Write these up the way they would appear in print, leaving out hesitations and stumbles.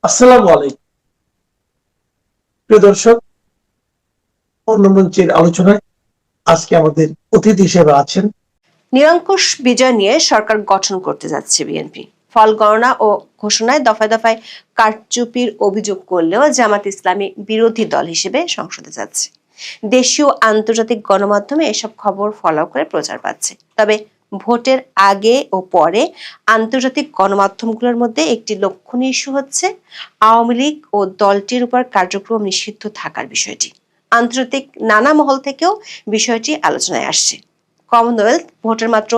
আসসালামু আলাইকুম প্রিয় দর্শক, অন্য মঞ্চের আলোচনায় আজকে আমাদের অতিথি হিসেবে আছেন নিরঙ্কুশ বিজয় নিয়ে সরকার গঠন করতে যাচ্ছে বিএনপি। ফল গণনা ও ঘোষণায় দফায় দফায় কারচুপির অভিযোগ করলেও জামাত ইসলামী বিরোধী দল হিসেবে সংসদে যাচ্ছে। দেশীয় আন্তর্জাতিক গণমাধ্যমে এসব খবর ফলাও করে প্রচার পাচ্ছে। তবে ভোটের আগে ও পরে আন্তর্জাতিক গণমাধ্যমগুলোর মধ্যে একটি লক্ষণীয় ইস্যু হচ্ছে আওয়ামী লীগ ও দলটির উপর কার্যক্রম নিষিদ্ধ থাকার বিষয়টি। আন্তর্জাতিক নানা মহল থেকেও বিষয়টি আলোচনায় আসছে। কমনওয়েলথ ভোটের মাত্র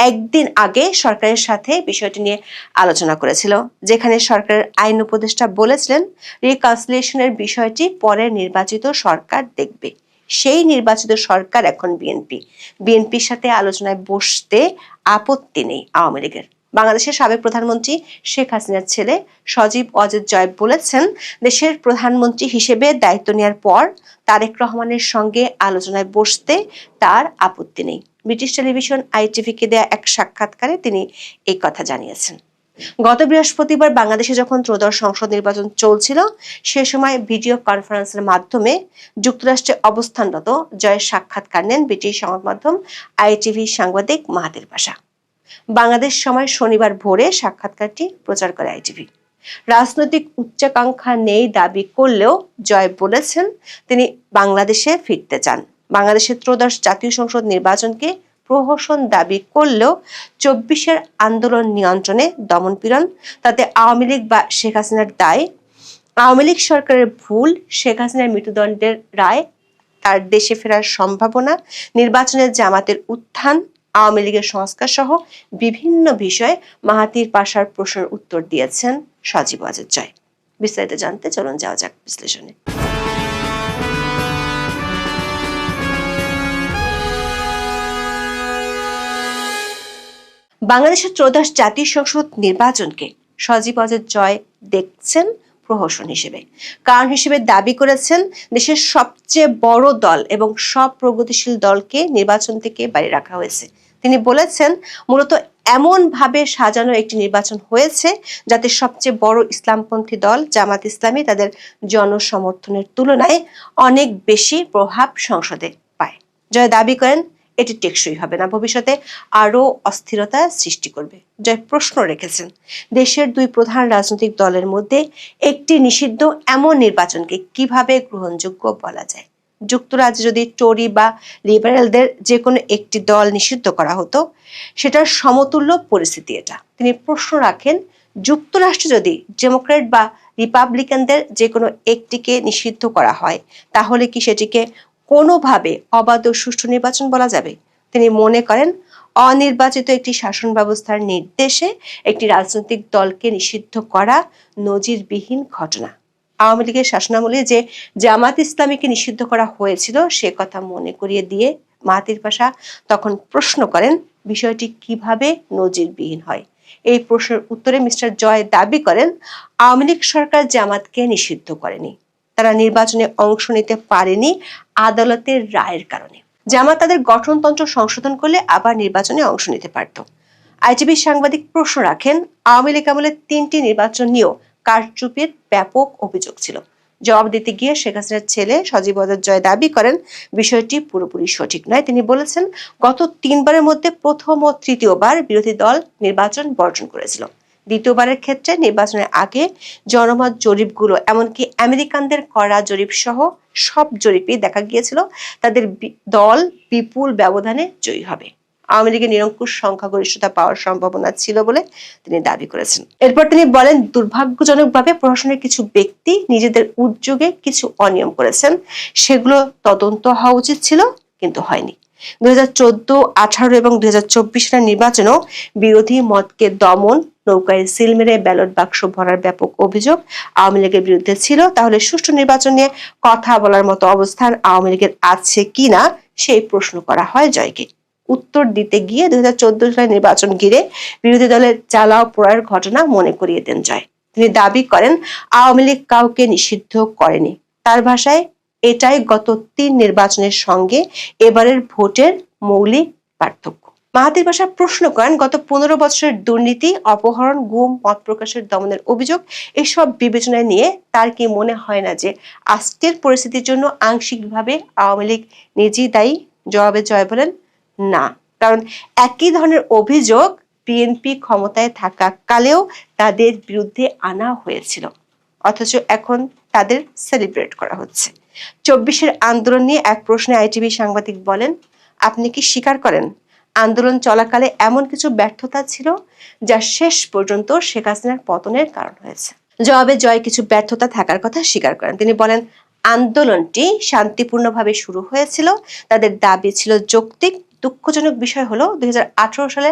একদিন আগে সরকারের সাথে বিষয়টি নিয়ে আলোচনা করেছিল, যেখানে সরকারের আইন উপদেষ্টা বলেছিলেন রিকনসিলিয়েশনের বিষয়টি পরে নির্বাচিত সরকার দেখবে। সেই নির্বাচিত সরকার এখন বিএনপির সাথে আলোচনায় বসতে আপত্তি নেই আওয়ামী লীগের। বাংলাদেশের সাবেক প্রধানমন্ত্রী শেখ হাসিনার ছেলে সজীব ওয়াজেদ জয় বলেছেন, দেশের প্রধানমন্ত্রী হিসেবে দায়িত্ব নেওয়ার পর তারেক রহমানের সঙ্গে আলোচনায় বসতে তার আপত্তি নেই। ব্রিটিশ টেলিভিশন আইটিভিকে দেয়া এক সাক্ষাৎকারে তিনি এই কথা জানিয়েছেন। গত বৃহস্পতিবার বাংলাদেশে যখন ত্রয়োদশ সংসদ নির্বাচন চলছিল, সে সময় ভিডিও কনফারেন্সের মাধ্যমে যুক্তরাষ্ট্রে অবস্থানরত জয়ের সাক্ষাৎকার নেন ব্রিটিশ সংবাদ মাধ্যম আইটিভি সাংবাদিক মাহাতির পাশা। বাংলাদেশ সময় শনিবার ভোরে সাক্ষাৎকারটি প্রচার করে আইটিভি। রাজনৈতিক উচ্চাকাঙ্ক্ষা নেই দাবি করলেও জয় বলেছেন তিনি বাংলাদেশে ফিরতে চান। বাংলাদেশের ত্রয়োদশ জাতীয় সংসদ নির্বাচনকে প্রহসন দাবি করলেও ২৪-এর আন্দোলন নিয়ন্ত্রণে দমনপীড়ন, তাতে আওয়ামী লীগ বা শেখ হাসিনার দায়। আওয়ামী লীগ সরকারের ভুল, শেখ হাসিনার মৃত্যুদণ্ডের রায়, তার দেশে ফেরার সম্ভাবনা, নির্বাচনের জামাতের উত্থান, আওয়ামী লীগের সংস্কার সহ বিভিন্ন বিষয়ে মাহাতির পাশার প্রশ্নের উত্তর দিয়েছেন সজীব ওয়াজেদ জয়। বিস্তারিত জানতে চলুন যাওয়া যাক বিশ্লেষণে। বাংলাদেশের ত্রয়োদশ জাতীয় সংসদ নির্বাচনকে সজীব ওয়াজেদ জয় দেখছেন প্রহসন হিসেবে। কারণ হিসেবে দাবি করেছেন, দেশের সবচেয়ে বড় দল এবং সব প্রগতিশীল দলকে নির্বাচন থেকে বাইরে রাখা হয়েছে। তিনি বলেছেন, মূলত এমন ভাবে সাজানো একটি নির্বাচন হয়েছে যাতে সবচেয়ে বড় ইসলামপন্থী দল জামাত ইসলামী তাদের জনসমর্থনের তুলনায় অনেক বেশি প্রভাব সংসদে পায়। জয় দাবি করেন, এটি টেকসই হবে না, ভবিষ্যতে আরো অস্থিরতা সৃষ্টি করবে। জয় প্রশ্ন রেখেছেন, দেশের দুই প্রধান রাজনৈতিক দলের মধ্যে একটি নিষিদ্ধ এমন নির্বাচনকে কিভাবে গ্রহণযোগ্য বলা যায়? যুক্তরাজ্যে যদি টরি বা লিবারেলদের যে কোনো একটি দল নিষিদ্ধ করা হতো, সেটার সমতুল্য পরিস্থিতি এটা। তিনি প্রশ্ন রাখেন, যুক্তরাষ্ট্রে যদি ডেমোক্রেট বা রিপাবলিকানদের যে কোনো একটিকে নিষিদ্ধ করা হয়, তাহলে কি সেটিকে কোনোভাবে অবাধ ও সুষ্ঠু নির্বাচন বলা যাবে? তিনি মনে করেন, অনির্বাচিত একটি শাসন ব্যবস্থার নির্দেশে একটি রাজনৈতিক দলকে নিষিদ্ধ করা নজিরবিহীন ঘটনা। আওয়ামী লীগের শাসনামলে যে জামাত ইসলামীকে নিষিদ্ধ করা হয়েছিল, সে কথা মনে করিয়ে দিয়ে মাহাতির পাশা তখন প্রশ্ন করেন, বিষয়টি কিভাবে নজিরবিহীন হয়? এই প্রশ্নের উত্তরে মিস্টার জয় দাবি করেন, আওয়ামী লীগ সরকার জামাতকে নিষিদ্ধ করেনি, তারা নির্বাচনে অংশ নিতে পারেনি আদালতের রায়ের কারণে। জামাত তাদের গঠনতন্ত্র সংশোধন করলে আবার নির্বাচনে অংশ নিতে পারত। আইটিভির সাংবাদিক প্রশ্ন রাখেন, আওয়ামী লীগ আমলে ৩টি নির্বাচন নিয়েও কারচুপির ব্যাপক অভিযোগ ছিল। জবাব দিতে গিয়ে শেখ হাসিনার ছেলে সজীব ওয়াজেদ জয় দাবি করেন, বিষয়টি পুরোপুরি সঠিক নয়। তিনি বলেছেন, গত ৩বারের মধ্যে প্রথম ও তৃতীয়বার বিরোধী দল নির্বাচন বর্জন করেছিল। দ্বিতীয়বারের ক্ষেত্রে নির্বাচনের আগে জনমত জরিপগুলো, এমনকি আমেরিকানদের করা জরিপ সহ সব জরিপেই দেখা গিয়েছিল তাদের দল বিপুল ব্যবধানে জয়ী হবে। আওয়ামী লীগের নিরঙ্কুশ সংখ্যাগরিষ্ঠতা পাওয়ার সম্ভাবনা ছিল বলে তিনি দাবি করেছেন। এরপর তিনি বলেন, দুর্ভাগ্যজনকভাবে প্রশাসনের কিছু ব্যক্তি নিজেদের উদ্যোগে কিছু অনিয়ম করেছেন, সেগুলো তদন্ত হওয়া উচিত ছিল, কিন্তু হয়নি। 2014, 18 এবং 2024 সালের নির্বাচনেও বিরোধী মতকে দমন, নৌকায় সিল মেরে ব্যালট বাক্স ভরার ব্যাপক অভিযোগ আওয়ামী লীগের বিরুদ্ধে ছিল। তাহলে সুষ্ঠু নির্বাচন নিয়ে কথা বলার মতো অবস্থান আওয়ামী লীগের আছে কিনা সেই প্রশ্ন করা হয় জয়কে। উত্তর দিতে গিয়ে 2014 সালের নির্বাচন ঘিরে বিরোধী দলের জ্বালাও পোড়ার ঘটনা মনে করিয়ে দেন জয়। তিনি দাবি করেন, আওয়ামী লীগ কাউকে নিষিদ্ধ করেনি। তার ভাষায়, এটাই গত 3 নির্বাচনের সঙ্গে এবারের ভোটের মৌলিক পার্থক্য। মাহাথির পাশা প্রশ্ন করেন, গত 15 বছরের দুর্নীতি, অপহরণ, গুম, মত প্রকাশের দমনের অভিযোগ এসব বিবেচনায় নিয়ে তার কি মনে হয় না যে আজকের পরিস্থিতির জন্য আংশিকভাবে আওয়ামী লীগ নিজেই দায়ী? জবাবে জয় বলেন, না, কারণ একই ধরনের অভিযোগ বিএনপি ক্ষমতায় থাকাকালেও তাদের বিরুদ্ধে আনা হয়েছিল, অথচ এখন তাদের সেলিব্রেট করা হচ্ছে। 24-এর আন্দোলন নিয়ে এক প্রশ্নে আইটিভি সাংবাদিক বলেন, আপনি কি স্বীকার করেন আন্দোলন চলাকালে এমন কিছু ব্যর্থতা ছিল যা শেষ পর্যন্ত শেখ হাসিনার পতনের কারণ হয়েছে? জবাবে জয় কিছু ব্যর্থতা থাকার কথা স্বীকার করেন। তিনি বলেন, আন্দোলনটি শান্তিপূর্ণভাবে শুরু হয়েছিল, তাদের দাবি ছিল যৌক্তিক। দুঃখজনক বিষয় হলো 2018 সালে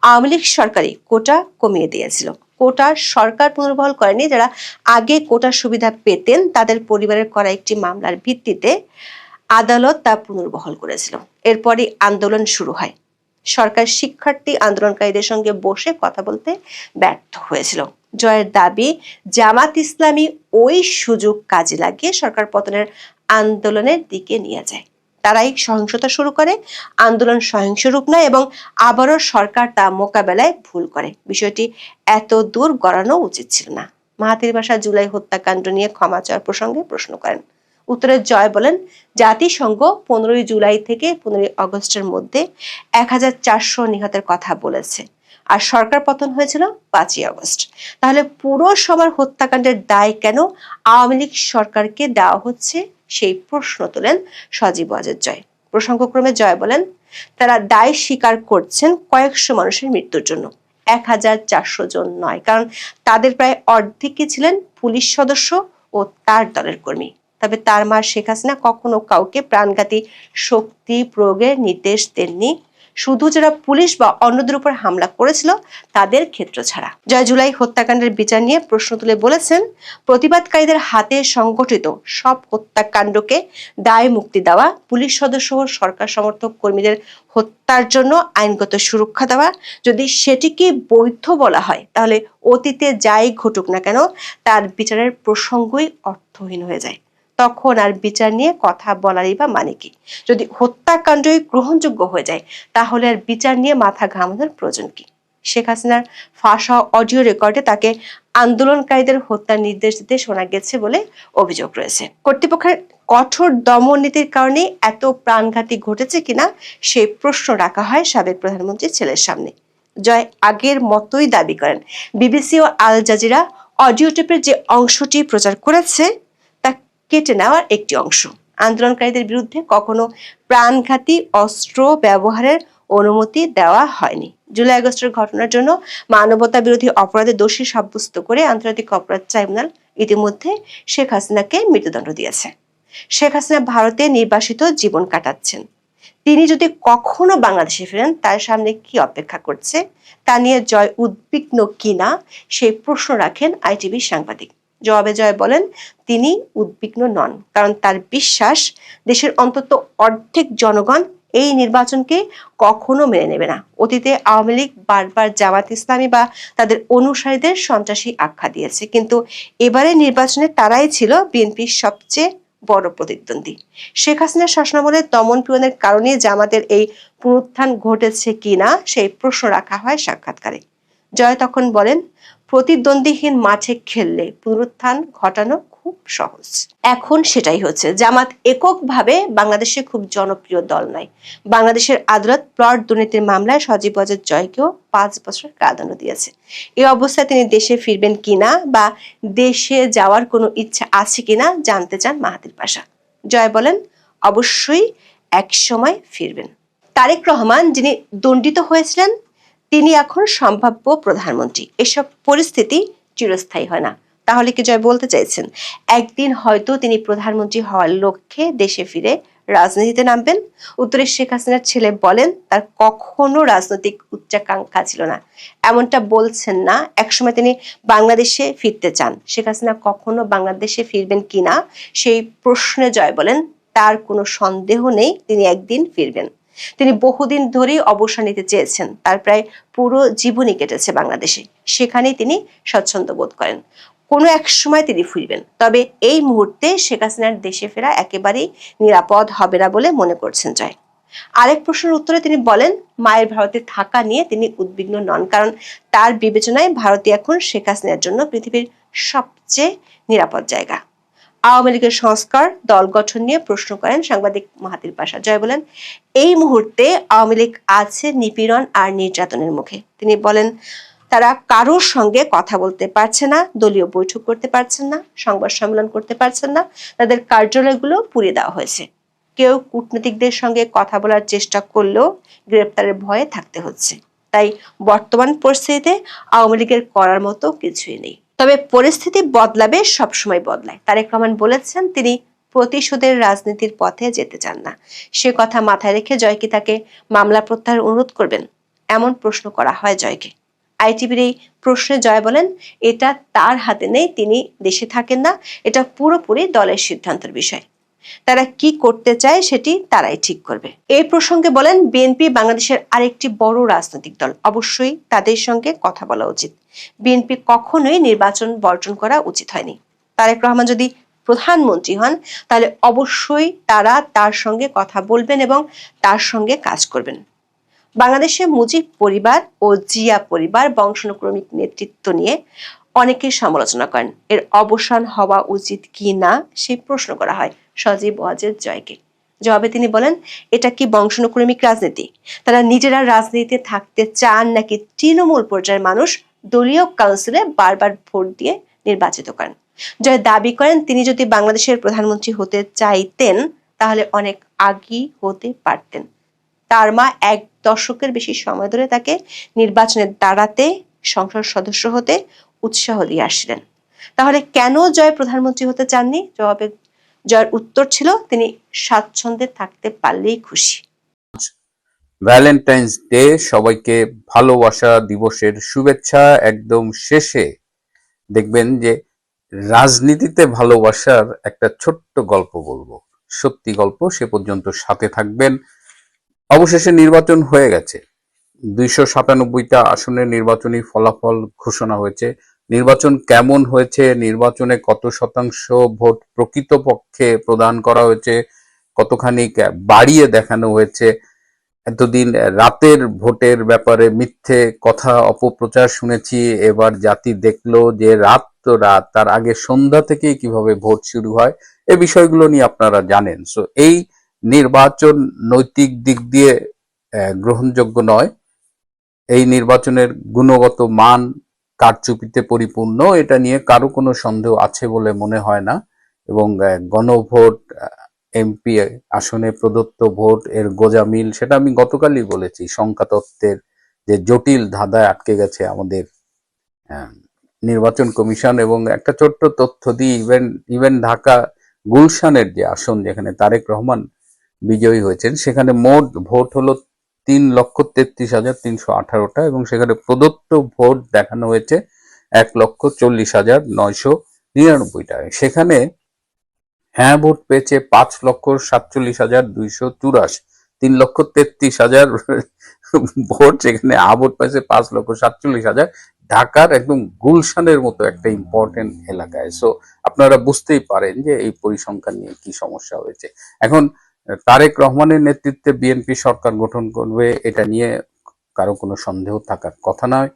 আওয়ামী লীগ সরকারই কোটা কমিয়ে দিয়েছিল। কোটা সরকার পুনর্বহাল করেনি। যারা আগে কোটার সুবিধা পেতেন তাদের পরিবারের করা একটি মামলার ভিত্তিতে আদালত তা পুনর্বহাল করেছিল। এরপরই আন্দোলন শুরু হয়। সরকার শিক্ষার্থী আন্দোলনকারীদের সঙ্গে বসে কথা বলতে ব্যর্থ হয়েছিল। জয়ের দাবি, জামাত ইসলামী ওই সুযোগ কাজে লাগিয়ে সরকার পতনের আন্দোলনের দিকে নিয়ে যায়। তারাই সহিংসতা শুরু করে, আন্দোলন সহিংস রূপ নেয় এবং আবারও সরকার তা মোকাবেলায় ভুল করে। বিষয়টি এত দূর গড়ানো উচিত ছিল না। মাহাথির পাশা জুলাই হত্যাকাণ্ড নিয়ে ক্ষমা চাওয়ার প্রসঙ্গে প্রশ্ন করেন। উত্তরে জয় বলেন, জাতিসংঘ 15 জুলাই থেকে 15 আগস্টের মধ্যে 1400 নিহতের কথা বলেছে, আর সরকার পতন হয়েছিল 5 আগস্ট। তাহলে পুরো সবার হত্যাকাণ্ডের দায় কেন আওয়ামী লীগ সরকারকে দেওয়া হচ্ছে, সেই প্রশ্ন তোলেন সজীব ওয়াজেদ জয়। প্রসঙ্গক্রমে জয় বলেন, তারা দায় স্বীকার করছেন কয়েকশো মানুষের মৃত্যুর জন্য, 1400 জন নয়, কারণ তাদের প্রায় অর্ধেকই ছিলেন পুলিশ সদস্য ও তার দলের কর্মী। তবে তার মা শেখ হাসিনা কখনো কাউকে প্রাণঘাতী শক্তি প্রয়োগের নির্দেশ দেননি, শুধু যারা পুলিশ বা অন্যদের উপর হামলা করেছিল তাদের ক্ষেত্র ছাড়া। জয় জুলাই হত্যাকাণ্ডের বিচার নিয়ে প্রশ্ন তুলে বলেছেন, প্রতিবাদকারীদের হাতে সংগঠিত সব হত্যাকাণ্ডকে দায় মুক্তি দেওয়া, পুলিশ সদস্য ও সরকার সমর্থক কর্মীদের হত্যার জন্য আইনগত সুরক্ষা দেওয়া, যদি সেটিকে বৈধ বলা হয় তাহলে অতীতে যাই ঘটুক না কেন তার বিচারের প্রসঙ্গই অর্থহীন হয়ে যায়। তখন আর বিচার নিয়ে কথা বলারই বা মানে কি? যদি হত্যাকাণ্ডই গ্রহণযোগ্য হয়ে যায় তাহলে আর বিচার নিয়ে মাথা ঘামানোর প্রয়োজন কি? শেখ হাসিনার ফাঁস হওয়া অডিও রেকর্ডে তাকে আন্দোলনকারীদের হত্যার নির্দেশ দিতে শোনা গেছে বলে অভিযোগ রয়েছে। কর্তৃপক্ষের কঠোর দমন নীতির কারণে এত প্রাণঘাতী ঘটেছে কিনা সেই প্রশ্ন রাখা হয় সাবেক প্রধানমন্ত্রীর ছেলের সামনে। জয় আগের মতোই দাবি করেন, বিবিসি ও আল জাজিরা অডিও টেপের যে অংশটি প্রচার করেছে তা কেটে নেওয়ার একটি অংশ। আন্দোলনকারীদের বিরুদ্ধে কখনো প্রাণঘাতী অস্ত্র ব্যবহারের অনুমতি দেওয়া হয়নি। জুলাই আগস্টের ঘটনার জন্য মানবতা বিরোধী অপরাধে দোষী সাব্যস্ত করে আন্তর্জাতিক অপরাধ ট্রাইব্যুনাল ইতিমধ্যে শেখ হাসিনাকে মৃত্যুদণ্ড দিয়েছে। শেখ হাসিনা ভারতে নির্বাসিত জীবন কাটাচ্ছেন। তিনি যদি কখনো বাংলাদেশে ফেরেন তার সামনে কি অপেক্ষা করছে তা নিয়ে জয় উদ্বিগ্ন কিনা সেই প্রশ্ন রাখেন আইটিভি সাংবাদিক। জবাবে জয় বলেন, তিনি উদ্বিগ্ন নন, কারণ তার বিশ্বাস দেশের অন্তত অর্ধেক জনগণ এই নির্বাচনকে কখনো মেনে নেবে না। অতীতে আওয়ামী লীগ বারবার জামাত ইসলামী বা তাদের অনুসারীদের সন্ত্রাসী আখ্যা দিয়েছে, কিন্তু এবারে নির্বাচনে তারাই ছিল বিএনপির সবচেয়ে বড় প্রতিদ্বন্দ্বী। শেখ হাসিনার শাসনামলে দমন পীড়নের কারণে জামাতের এই পুনরুত্থান ঘটেছে কিনা সেই প্রশ্ন রাখা হয় সাক্ষাৎকারে। জয় তখন বলেন, প্রতিদ্বন্দ্বীহীন মাঠে খেললে পুনরুত্থান ঘটানো খুব সহজ। এখন সেটাই হচ্ছে। জামাত এককভাবে বাংলাদেশে খুব জনপ্রিয় দল নয়। বাংলাদেশের আদালত প্লট দুর্নীতির মামলায় সজীব ওয়াজেদ জয়কেও 5 বছর কারাদণ্ড দিয়েছে। এই অবস্থায় তিনি দেশে ফিরবেন কিনা বা দেশে যাওয়ার কোনো ইচ্ছা আছে কিনা জানতে চান মাহাথির পাশা। জয় বলেন, অবশ্যই এক সময় ফিরবেন। তারেক রহমান, যিনি দণ্ডিত হয়েছিলেন, তিনি এখন সম্ভাব্য প্রধানমন্ত্রী। এসব পরিস্থিতি চিরস্থায়ী হয় না। তাহলে কি জয় বলতে চাইছেন একদিন হয়তো তিনি প্রধানমন্ত্রী হওয়ার লক্ষ্যে দেশে ফিরে রাজনীতিতে নামবেন? উত্তরে শেখ হাসিনার ছেলে বলেন, তার কখনো রাজনৈতিক উচ্চাকাঙ্ক্ষা ছিল না। এমনটা বলছেন না, একসময় তিনি বাংলাদেশে ফিরতে চান। শেখ হাসিনা কখনো বাংলাদেশে ফিরবেন কিনা সেই প্রশ্নে জয় বলেন, তার কোনো সন্দেহ নেই তিনি একদিন ফিরবেন। তিনি বহুদিন ধরেই অবসর নিতে চেয়েছেন। তার প্রায় পুরো জীবনই কেটেছে বাংলাদেশে। সেখানেই তিনি স্বচ্ছন্দ বোধ করেন কোনো এক সময় তিনি ফিরবেন। তবে এই মুহূর্তে শেখ হাসিনার দেশে ফেরা একেবারেই নিরাপদ হবে না বলে মনে করছেন জয়। আরেক প্রশ্নের উত্তরে তিনি বলেন, মায়ের ভারতে থাকা নিয়ে তিনি উদ্বিগ্ন নন, কারণ তার বিবেচনায় ভারতই এখন শেখ হাসিনার জন্য পৃথিবীর সবচেয়ে নিরাপদ জায়গা। আওয়ামী লীগের সংস্কার দল গঠন নিয়ে প্রশ্ন করেন সাংবাদিক মাহাতির পাশা। জয় বলেন, এই মুহূর্তে আওয়ামী লীগ আছে নিপীড়ন আর নির্যাতনের মুখে। তিনি বলেন, তারা কারোর সঙ্গে কথা বলতে পারছে না, দলীয় বৈঠক করতে পারছেন না, সংবাদ সম্মেলন করতে পারছেন না, তাদের কার্যালয়গুলো পুড়িয়ে দেওয়া হয়েছে। কেউ কূটনীতিকদের সঙ্গে কথা বলার চেষ্টা করলেও গ্রেপ্তারের ভয়ে থাকতে হচ্ছে। তাই বর্তমান পরিস্থিতিতে আওয়ামী লীগের করার মতো কিছুই নেই। তবে পরিস্থিতি বদলাবে, সবসময় বদলায়। তারেক রহমান বলেছেন তিনি প্রতিশোধের রাজনীতির পথে যেতে চান না। সে কথা মাথায় রেখে জয় কি তাকে মামলা প্রত্যাহার অনুরোধ করবেন, এমন প্রশ্ন করা হয় জয়কে। আইটিভির এই প্রশ্নে জয় বলেন, এটা তার হাতে নেই, তিনি দেশে থাকেন না, এটা পুরোপুরি দলের সিদ্ধান্তের বিষয়। তারা কি করতে চায় সেটি তারাই ঠিক করবে। এই প্রসঙ্গে বলেন, বিএনপি বাংলাদেশের আরেকটি বড় রাজনৈতিক দল, অবশ্যই তাদের সঙ্গে কথা বলা উচিত। বিএনপি কখনোই নির্বাচন বর্জন করা উচিত হয়নি। তারেক রহমান যদি প্রধানমন্ত্রী হন তাহলে অবশ্যই তারা তার সঙ্গে কথা বলবেন এবং তার সঙ্গে কাজ করবেন। বাংলাদেশে মুজিব পরিবার ও জিয়া পরিবার বংশানুক্রমিক নেতৃত্ব নিয়ে অনেকে সমালোচনা করেন। এর অবসান হওয়া উচিত কি না সেই প্রশ্ন করা হয় সজীব ওয়াজেদ জয়কে। জবাবে তিনি বলেন, এটা কি বংশানুক্রমিক রাজনীতি? তারা নিজেরা রাজনীতিতে থাকতে চান নাকি তৃণমূল পর্যায়ের মানুষ দলীয় কাউন্সিলে বারবার ভোট দিয়ে নির্বাচিত করেন? জয় দাবি করেন, তিনি যদি বাংলাদেশের প্রধানমন্ত্রী হতে চাইতেন তাহলে অনেক আগেই হতে পারতেন। তার মা 1 দশকের বেশি সময় ধরে তাকে নির্বাচনে দাঁড়াতে, সংসদ সদস্য হতে উৎসাহ দিয়ে আসছিলেন। তাহলে কেন জয় প্রধানমন্ত্রী হতে চাননি? জবাবে জয়ের উত্তর ছিল, তিনি স্বাচ্ছন্দ্যে থাকতে পারলেই খুশি। ভ্যালেন্টাইন্স ডে, সবাইকে ভালোবাসা দিবসের শুভেচ্ছা। একদম শেষে দেখবেন যে রাজনীতিতে ভালোবাসার একটা ছোট্ট গল্প বলবো, সত্যি গল্প। সে পর্যন্ত সাথে থাকবেন। অবশেষে নির্বাচন হয়ে গেছে। 297টা আসনের নির্বাচনী ফলাফল ঘোষণা হয়েছে। নির্বাচন কেমন হয়েছে, নির্বাচনে কত শতাংশ ভোট প্রকৃতপক্ষে প্রদান করা হয়েছে, কতখানি বাড়িয়ে দেখানো হয়েছে, এতদিন রাতের ভোটের ব্যাপারে মিথ্যে কথা অপপ্রচার শুনেছি, এবার জাতি দেখলো যে রাত তো রাত, তার আগে সন্ধ্যা থেকেই কিভাবে ভোট শুরু হয়, এই বিষয়গুলো নিয়ে আপনারা জানেন। সো এই নির্বাচন নৈতিক দিক দিয়ে গ্রহণযোগ্য নয়। এই নির্বাচনের গুণগত মান কারচুপিতে পরিপূর্ণ, এটা নিয়ে কারো কোনো সন্দেহ আছে বলে মনে হয় না। এবং গণভোট, এমপি আসনে প্রদত্ত ভোট এর গোঁজামিল, সেটা আমি গতকালই বলেছি। সংখ্যাতত্ত্বের যে জটিল ধাঁধায় আটকে গেছে আমাদের নির্বাচন কমিশন। এবং একটা ছোট্ট তথ্য দিই, ইভেন ঢাকা গুলশানের যে আসন যেখানে তারেক রহমান বিজয়ী হয়েছেন, সেখানে মোট ভোট হলো 3,33,318টা এবং সেখানে প্রদত্ত ভোট দেখানো হয়েছে 1,40,999টা। সেখানে হ্যাঁ ভোট পেয়েছে 5,47,284, 3,33,000 ভোট, সেখানে ভোট পেয়েছে 5,47,000। ঢাকার একদম গুলশানের মতো একটা ইম্পর্টেন্ট এলাকায়। সো আপনারা বুঝতেই পারেন যে এই পরিসংখ্যান নিয়ে কি সমস্যা হয়েছে। এখন তারেক রহমানের নেতৃত্বে বিএনপি সরকার গঠন করবে, এটা নিয়ে কারো কোনো সন্দেহ থাকার কথা নয়।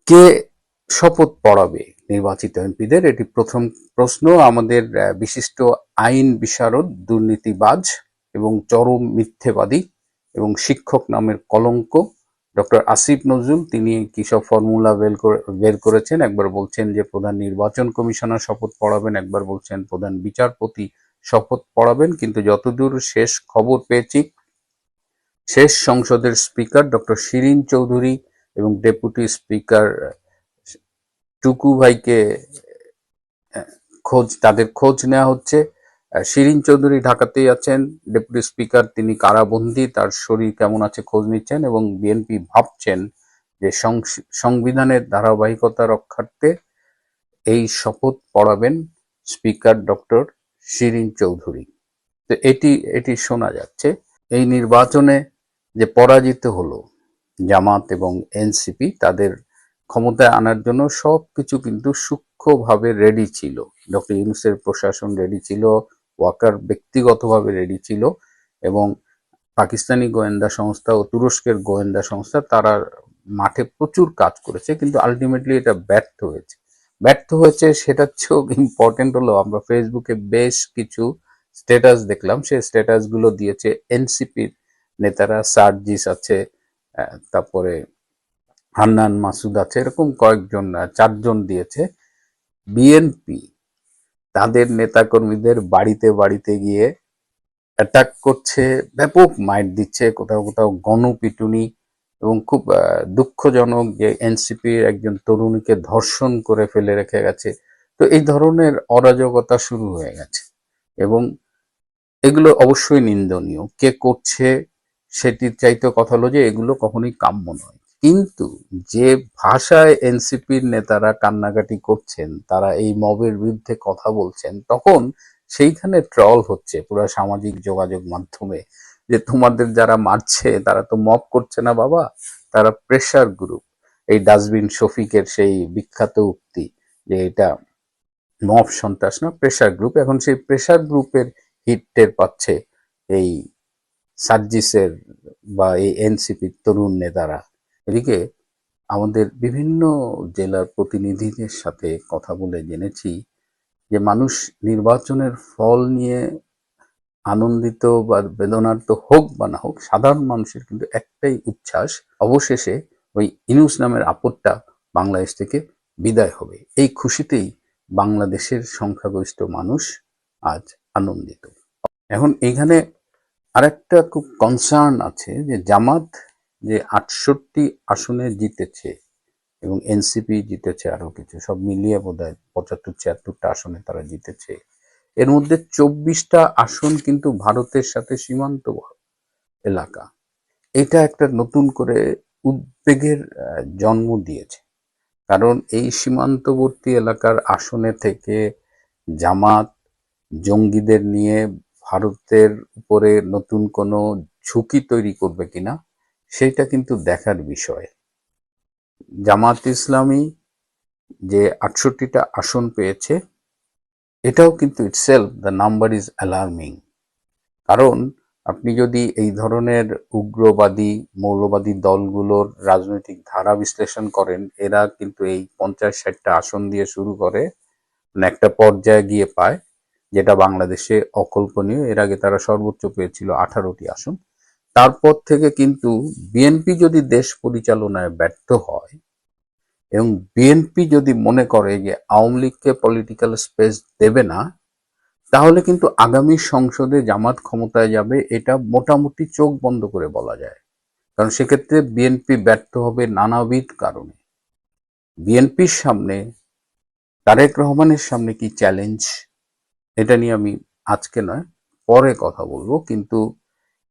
কে শপথ পড়াবে নির্বাচিত এমপিদের, এটি প্রথম প্রশ্ন। আমাদের বিশিষ্ট আইন বিশারদ, দুর্নীতিবাজ এবং চরম মিথ্যেবাদী এবং শিক্ষক নামের কলঙ্ক ডক্টর আসিফ নজরুল, তিনি কি সব ফর্মুলা বের করেছেন। একবার বলছেন যে প্রধান নির্বাচন কমিশনার শপথ পড়াবেন, একবার বলছেন প্রধান বিচারপতি শপথ পড়াবেন। কিন্তু যতদূর শেষ খবর পেয়েছি, শেষ সংসদের স্পিকার ডক্টর শিরীন চৌধুরী এবং ডেপুটি স্পিকার টুকু ভাইকে তাদের খোঁজ নেওয়া হচ্ছে। শিরীন চৌধুরী ঢাকাতেই আছেন, ডেপুটি স্পিকার তিনি কারাবন্দী, তার শরীর কেমন আছে খোঁজ নিচ্ছেন। এবং বিএনপি ভাবছেন যে সংবিধানের ধারাবাহিকতা রক্ষার্থে এই শপথ পড়াবেন স্পিকার ডক্টর শিরীন চৌধুরী। তো এটি শোনা যাচ্ছে। এই নির্বাচনে যে পরাজিত হলো জামাত এবং এনসিপি, তাদের ক্ষমতায় আনার জন্য সবকিছু কিন্তু সূক্ষ্মভাবে রেডি ছিল। ডক্টর ইউনূসের প্রশাসন রেডি ছিল, ওয়াকার ব্যক্তিগতভাবে রেডি ছিল এবং পাকিস্তানি গোয়েন্দা সংস্থা ও তুরস্কের গোয়েন্দা সংস্থা তারা মাঠে প্রচুর কাজ করেছে, কিন্তু আলটিমেটলি এটা ব্যর্থ হয়েছে। সেটার চেয়েও ইম্পর্টেন্ট হলো আমরা ফেসবুকে বেশ কিছু স্ট্যাটাস দেখলাম, সেই স্ট্যাটাস গুলো দিয়েছে এনসিপির নেতারা, সার্জিস আছে, তারপরে হান্নান মাসুদ আছে, এরকম কয়েকজন, 4জন দিয়েছে। বিএনপি তাদের নেতাকর্মীদের বাড়িতে বাড়িতে গিয়ে অ্যাটাক করছে, ব্যাপক মাইর দিচ্ছে, কোথাও কোথাও গণপিটুনি, এবং খুব দুঃখজনক যে এনসিপির একজন তরুণীকে ধর্ষণ করে ফেলে রেখে গেছে। তো এই ধরনের অরাজকতা শুরু হয়ে গেছে, এবং এগুলো অবশ্যই নিন্দনীয়। কে করছে সেটির চাইতে কথা হলো যে এগুলো কখনোই কাম্য নয়। কিন্তু যে ভাষায় এনসিপির নেতারা কান্নাকাটি করছেন, তারা এই মবের বিরুদ্ধে কথা বলছেন, তখন সেইখানে ট্রল হচ্ছে পুরো সামাজিক যোগাযোগ মাধ্যমে যে তোমাদের যারা মারছে তারা তো মব করছে না বাবা, তারা প্রেসার গ্রুপ। এই ডাস্টবিন শফিকের সেই বিখ্যাত উক্তি যে এটা মব সন্ত্রাস না, প্রেসার গ্রুপ। এখন সেই প্রেসার গ্রুপের হিট টের পাচ্ছে এই সার্জিসের বা এই এনসিপির তরুণ নেতারা। এদিকে আমাদের বিভিন্ন জেলার প্রতিনিধিদের সাথে কথা বলে জেনেছি যে মানুষ নির্বাচনের ফল নিয়ে আনন্দিত বা বেদনার্ত হোক বা না হোক, সাধারণ মানুষের কিন্তু একটাই উচ্ছ্বাস, অবশেষে ওই ইনুস নামের আপদটা বাংলাদেশ থেকে বিদায় হবে। এই খুশিতেই বাংলাদেশের সংখ্যাগরিষ্ঠ মানুষ আজ আনন্দিত। এখন এইখানে আরেকটা খুব কনসার্ন আছে যে জামাত যে 68 আসনে জিতেছে এবং এনসিপি জিতেছে আরো কিছু, সব মিলিয়ে বোধহয় 75-76টা আসনে তারা জিতেছে। এর মধ্যে 24টা আসন কিন্তু ভারতের সাথে সীমান্ত এলাকা। এটা একটা নতুন করে উদ্বেগের জন্ম দিয়েছে, কারণ এই সীমান্তবর্তী এলাকার আসনে থেকে জামাত জঙ্গিদের নিয়ে ভারতের উপরে নতুন কোনো ঝুঁকি তৈরি করবে কিনা সেটা কিন্তু দেখার বিষয়। জামাত ইসলামী যে 68টা আসন পেয়েছে, এটাও কিন্তু itself the number is alarming. কারণ আপনি যদি এই ধরনের উগ্রবাদী মৌলবাদী দলগুলোর রাজনৈতিক ধারা বিশ্লেষণ করেন, এরা কিন্তু এই 50-60টা আসন দিয়ে শুরু করে একটা পর্যায়ে গিয়ে পায় যেটা বাংলাদেশে অকল্পনীয়। এর আগে তারা সর্বোচ্চ পেয়েছিল 18টি আসন। তারপর থেকে কিন্তু বিএনপি যদি দেশ পরিচালনায় ব্যর্থ হয় এবং বিএনপি যদি মনে করে যে আওয়ামী লীগকে পলিটিক্যাল স্পেস দেবে না, তাহলে কিন্তু আগামী সংসদে জামাত ক্ষমতায় যাবে, এটা মোটামুটি চোখ বন্ধ করে বলা যায়। কারণ সেক্ষেত্রে বিএনপি ব্যর্থ হবে নানাবিধ কারণে। বিএনপির সামনে, তারেক রহমানের সামনে কি চ্যালেঞ্জ, এটা নিয়ে আমি আজকে নয় পরে কথা বলবো, কিন্তু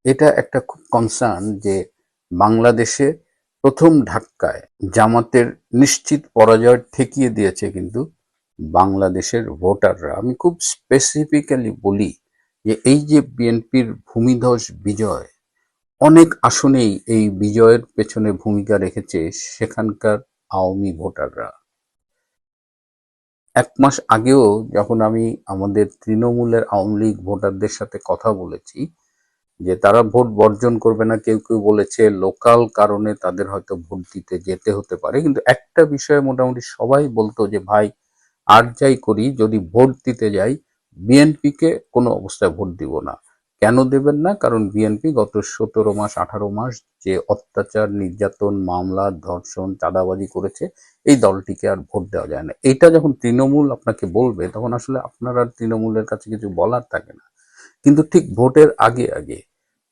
এটা একটা খুব কনসার্ন যে বাংলাদেশে প্রথম ধাক্কায় জামাতের নিশ্চিত পরাজয় ঠেকিয়ে দিয়েছে কিন্তু বাংলাদেশের ভোটাররা। আমি খুব স্পেসিফিক্যালি বলি যে এই যে বিএনপির ভূমিধস বিজয়, অনেক আসনেই এই বিজয়ের পেছনে ভূমিকা রেখেছে সেখানকার আওয়ামী ভোটাররা। 1 মাস আগেও যখন আমি আমাদের তৃণমূলের আওয়ামী লীগ ভোটারদের সাথে কথা বলেছি যে তারা ভোট বর্জন করবে না, কেউ কেউ বলেছে লোকাল কারণে তাদের হয়তো ভোট দিতে যেতে হতে পারে, কিন্তু একটা বিষয়ে মোটামুটি সবাই বলতো যে ভাই আর যাই করি যদি ভোট দিতে যাই বিএনপিকে কোনো অবস্থায় ভোট দিব না। কেন দেবেন না? কারণ বিএনপি গত 17 মাস 18 মাস যে অত্যাচার, নির্যাতন, মামলা, ধর্ষণ, চাঁদাবাজি করেছে, এই দলটিকে আর ভোট দেওয়া যায় না। এটা যখন তৃণমূল আপনাকে বলবে তখন আসলে আপনার আর তৃণমূলের কাছে কিছু বলার থাকে না। কিন্তু ঠিক ভোটের আগে আগে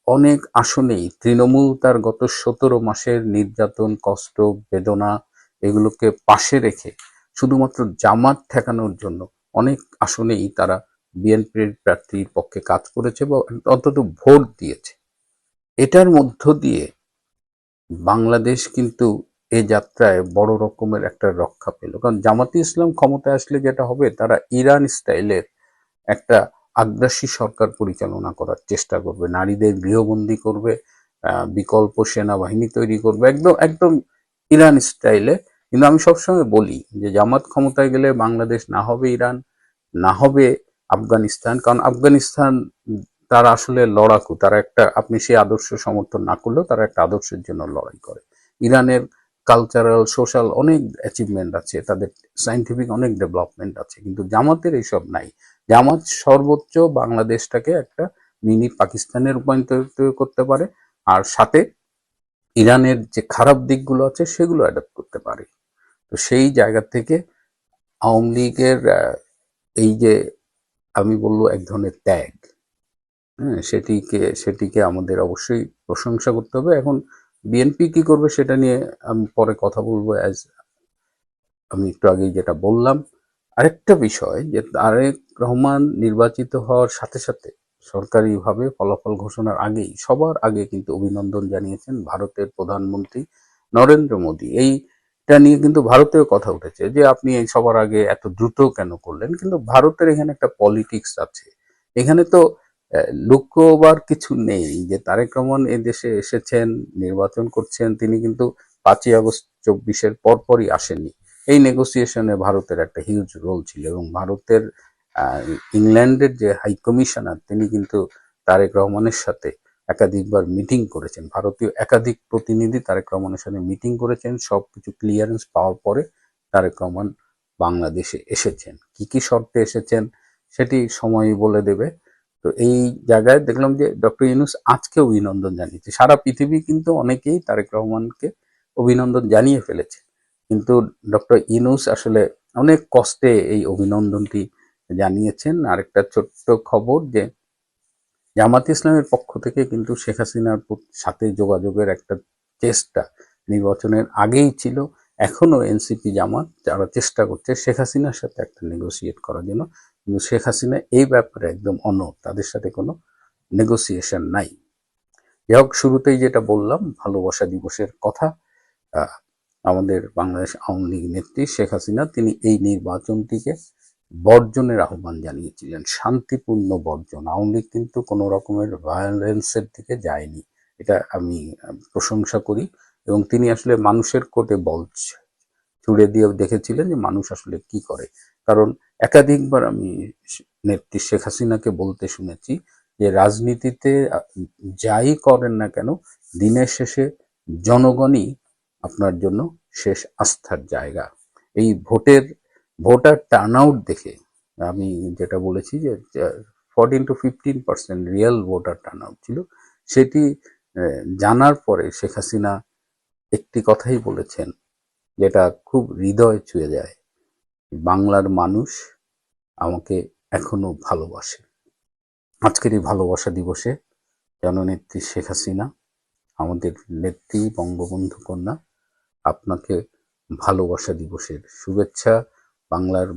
অনেক আসনেই তৃণমূল তার গত 17 মাসের নির্যাতন, কষ্ট, বেদনা এগুলোকে পাশে রেখে শুধুমাত্র জামাত ঠেকানোর জন্য অনেক আসনেই তারা বিএনপির প্রার্থীর পক্ষে কাজ করেছে বা অন্তত ভোট দিয়েছে। এটার মধ্য দিয়ে বাংলাদেশ কিন্তু এ যাত্রায় বড় রকমের একটা রক্ষা পেল। কারণ জামাতে ইসলাম ক্ষমতায় আসলে যেটা হবে, তারা ইরান স্টাইলের একটা আগ্রাসী সরকার পরিচালনা করার চেষ্টা করবে, নারীদের গৃহবন্দী করবে, বিকল্প সেনাবাহিনী তৈরি করবে, একদম একদম ইরান স্টাইলে। কিন্তু আমি সবসময় বলি যে জামাত ক্ষমতায় গেলে বাংলাদেশ না হবে ইরান, না হবে আফগানিস্তান। কারণ আফগানিস্তান তারা আসলে লড়াকু, তারা একটা, আপনি সেই আদর্শ সমর্থন না করলেও তারা একটা আদর্শের জন্য লড়াই করে। ইরানের কালচারাল সোশ্যাল অনেক অ্যাচিভমেন্ট আছে, তাদের সায়েন্টিফিক অনেক ডেভেলপমেন্ট আছে, কিন্তু জামাতের এইসব নাই। জামাত সর্বোচ্চ বাংলাদেশটাকে একটা মিনি পাকিস্তানে রূপান্তরিত করতে পারে, আর সাথে ইরানের যে খারাপ দিকগুলো আছে সেগুলো অ্যাডাপ্ট করতে পারে। তো সেই জায়গা থেকে আওয়ামী লীগের এই যে আমি বলবো এক ধরনের ত্যাগ, হ্যাঁ, সেটিকে আমাদের অবশ্যই প্রশংসা করতে হবে। এখন বিএনপি কি করবে সেটা নিয়ে আমি পরে কথা বলবো। আমি একটু আগেই যেটা বললাম, আরেকটা বিষয় যে তারেক রহমান নির্বাচিত হওয়ার সাথে সাথে সরকারিভাবে ফলাফল ঘোষণার আগেই সবার আগে কিন্তু অভিনন্দন জানিয়েছেন ভারতের প্রধানমন্ত্রী নরেন্দ্র মোদী। এইটা নিয়ে কিন্তু ভারতেও কথা উঠেছে যে আপনি এই সবার আগে এত দ্রুত কেন করলেন, কিন্তু ভারতের এখানে একটা পলিটিক্স আছে। এখানে তো লুকোবার কিছু নেই যে তারেক রহমান এই দেশে এসেছেন, নির্বাচন করছেন, তিনি কিন্তু 5ই আগস্ট 24-এর পরপরই আসেননি। এই নেগোসিয়েশনে ভারতের একটা হিউজ রোল ছিল, এবং ভারতের ইংল্যান্ডের যে হাই কমিশনার তিনি কিন্তু তারেক রহমানের সাথে একাধিকবার মিটিং করেছেন। ভারতীয় একাধিক প্রতিনিধি তারেক রহমানের সাথে মিটিং করেছেন, সবকিছু ক্লিয়ারেন্স পাওয়ার পরে তারেক রহমান বাংলাদেশে এসেছেন। কি কি শর্তে এসেছেন সেটি সময়ই বলে দেবে। তো এই জায়গায় দেখলাম যে ডক্টর ইউনূস আজকে অভিনন্দন জানিয়েছে। সারা পৃথিবী কিন্তু অনেকেই তারেক রহমানকে অভিনন্দন জানিয়ে ফেলেছে, কিন্তু ডক্টর ইউনূস আসলে অনেক কষ্টে এই অভিনন্দনটি জানিয়েছেন। আরেকটা ছোট্ট খবর যে জামাত ইসলামের পক্ষ থেকে কিন্তু শেখ হাসিনার সাথে যোগাযোগের একটা চেষ্টা নির্বাচনের আগেই ছিল। এখনো এনসিপি জামাত যারা চেষ্টা করছে শেখ হাসিনার সাথে একটা নেগোসিয়েট করার জন্য, কিন্তু শেখ হাসিনা এই ব্যাপারে একদম অনড়, তাদের সাথে কোনো নেগোসিয়েশন নাই। যাই হোক, শুরুতেই যেটা বললাম ভালোবাসা দিবসের কথা, আহ, আমাদের বাংলাদেশ আওয়ামী লীগ নেত্রী শেখ হাসিনা তিনি এই নির্বাচনটিকে বর্জনের আহ্বান জানিয়েছিলেন, শান্তিপূর্ণ বর্জন। আওয়ামী লীগ কিন্তু কোনো রকমের ভায়োলেন্সের দিকে যায়নি, এটা আমি প্রশংসা করি। এবং তিনি আসলে মানুষের কোর্টে বল ছুড়ে দিয়ে দেখেছিলেন যে মানুষ আসলে কি করে। কারণ একাধিকবার আমি নেত্রী শেখ হাসিনাকে বলতে শুনেছি যে রাজনীতিতে যাই করেন না কেন দিনের শেষে জনগণই আপনার জন্য শেষ আস্থার জায়গা। এই ভোটার টার্ন আউট দেখে আমি যেটা বলেছি যে 14 to 15% real voter turn out ছিল, সেটি জানার পরে শেখ হাসিনা একটি কথাই বলেছেন যেটা খুব হৃদয় ছুঁয়ে যায়, বাংলার মানুষ আমাকে এখনো ভালোবাসে। আজকের এই ভালোবাসা দিবসে জননেত্রী শেখ হাসিনা, আমাদের নেত্রী বঙ্গবন্ধু কন্যা, আপনাকে ভালোবাসা দিবসের শুভেচ্ছা। বাংলার